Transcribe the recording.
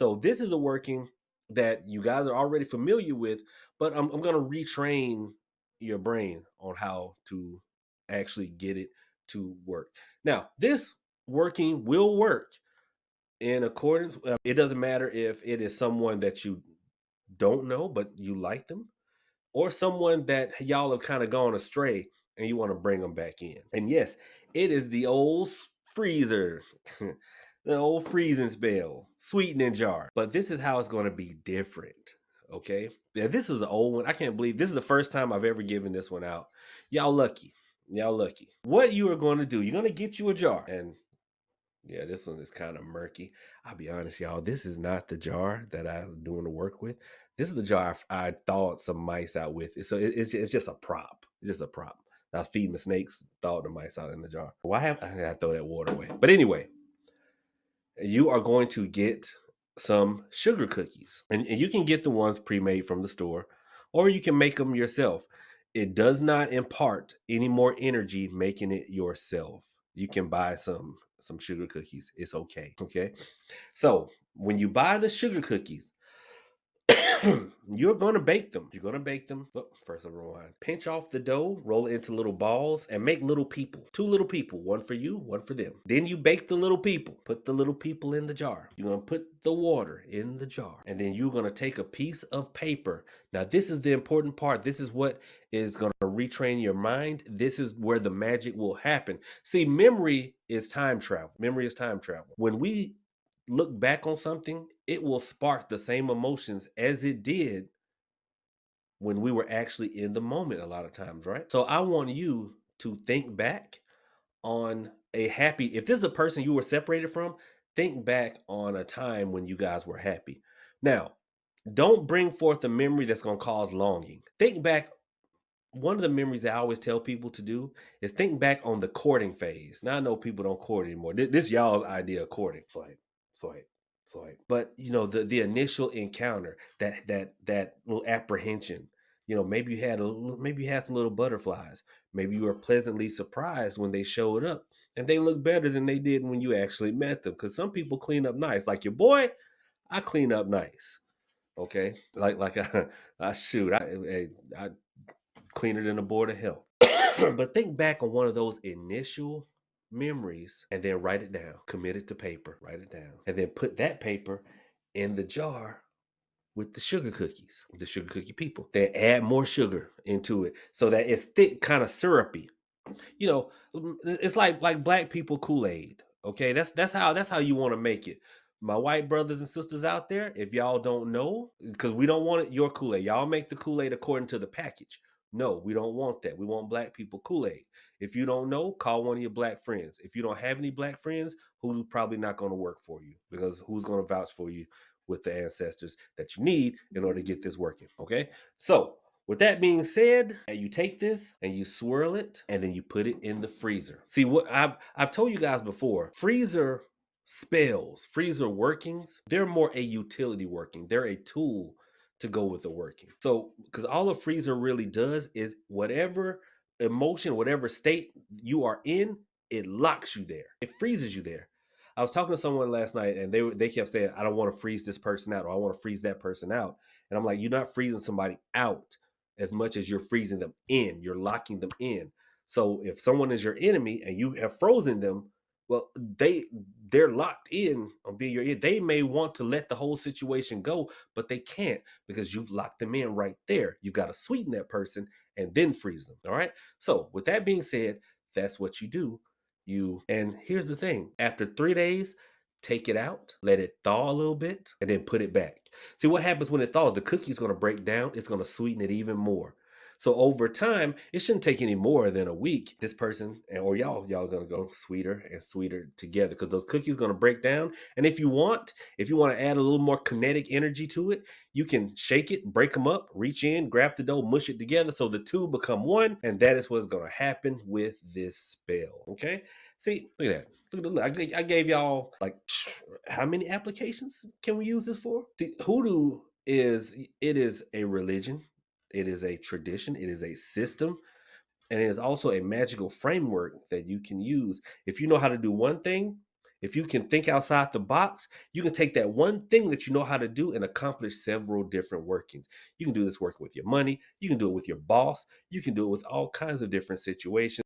So this is a working that you guys are already familiar with, but I'm going to retrain your brain on how to actually get it to work. Now, this working will work in accordance. It doesn't matter if it is someone that you don't know, but you like them, or someone that y'all have kind of gone astray and you want to bring them back in. And yes, it is the old freezer, the old freezing spell, sweetening jar. But this is how it's going to be different. Okay. Yeah, this is an old one. I can't believe this is the first time I've ever given this one out. Y'all lucky. Y'all lucky. What you are going to do, you're going to get you a jar. And yeah, this one is kind of murky. I'll be honest, y'all. This is not the jar that I'm doing the work with. This is the jar I thawed some mice out with. So it's just a prop. It's just a prop. I was feeding the snakes, thawed the mice out in the jar. Why have I gotta throw that water away? But anyway, you are going to get some sugar cookies, and you can get the ones pre-made from the store, or you can make them yourself. It does not impart any more energy making it yourself. You can buy some sugar cookies. It's okay. Okay. So when you buy the sugar cookies, you're going to bake them. You're going to bake them. Oh, first, I rewind. Pinch off the dough, roll it into little balls, and make little people. Two little people, one for you, one for them. Then you bake the little people. Put the little people in the jar. You're going to put the water in the jar. And then you're going to take a piece of paper. Now, this is the important part. This is what is going to retrain your mind. This is where the magic will happen. See, memory is time travel. Memory is time travel. When we look back on something, it will spark the same emotions as it did when we were actually in the moment a lot of times, right? So I want you to think back on a happy, if this is a person you were separated from, think back on a time when you guys were happy. Now, don't bring forth a memory that's going to cause longing. Think back. One of the memories that I always tell people to do is think back on the courting phase. Now I know people don't court anymore. This y'all's idea of courting. Swipe, swipe, swipe. But you know, the initial encounter, that little apprehension. You know, maybe you had some little butterflies. Maybe you were pleasantly surprised when they showed up and they look better than they did when you actually met them. Because some people clean up nice. Like your boy, I clean up nice. Okay, like I shoot, I cleaner than a board of health. But think back on one of those initial memories and then write it down. Commit it to paper. Write it down. And then put that paper in the jar with the sugar cookies, the sugar cookie people. Then add more sugar into it so that it's thick, kind of syrupy. You know, it's like black people Kool-Aid. Okay, that's how you want to make it. My white brothers and sisters out there, if y'all don't know, because we don't want it your Kool-Aid. Y'all make the Kool-Aid according to the package. No, we don't want that. We want black people Kool-Aid. If you don't know, call one of your black friends. If you don't have any black friends, who's probably not going to work for you, because who's going to vouch for you with the ancestors that you need in order to get this working. Okay. So with that being said, you take this and you swirl it and then you put it in the freezer. See, what I've told you guys before, freezer spells, freezer workings, they're more a utility working. They're a tool to go with the working. So, because all a freezer really does is whatever emotion, whatever state you are in, it locks you there. It freezes you there. I was talking to someone last night and they kept saying, I don't want to freeze this person out, or I want to freeze that person out. And I'm like, you're not freezing somebody out as much as you're freezing them in. You're locking them in. So if someone is your enemy and you have frozen them, well, they're locked in on being your enemy. They may want to let the whole situation go, but they can't because you've locked them in right there. You got to sweeten that person and then freeze them. All right. So with that being said, that's what you do. And here's the thing: after 3 days, take it out, let it thaw a little bit, and then put it back. See what happens when it thaws? The cookie's going to break down. It's going to sweeten it even more. So over time, it shouldn't take any more than a week. This person or y'all gonna go sweeter and sweeter together because those cookies gonna break down. And if you want to add a little more kinetic energy to it, you can shake it, break them up, reach in, grab the dough, mush it together so the two become one. And that is what's gonna happen with this spell. Okay. See, look at that. Look, I gave y'all like how many applications can we use this for? See, Hoodoo is a religion, it is a tradition, it is a system, and it is also a magical framework that you can use. If you know how to do one thing, If you can think outside the box, you can take that one thing that you know how to do and accomplish several different workings. You can do this working with your money, you can do it with your boss, you can do it with all kinds of different situations.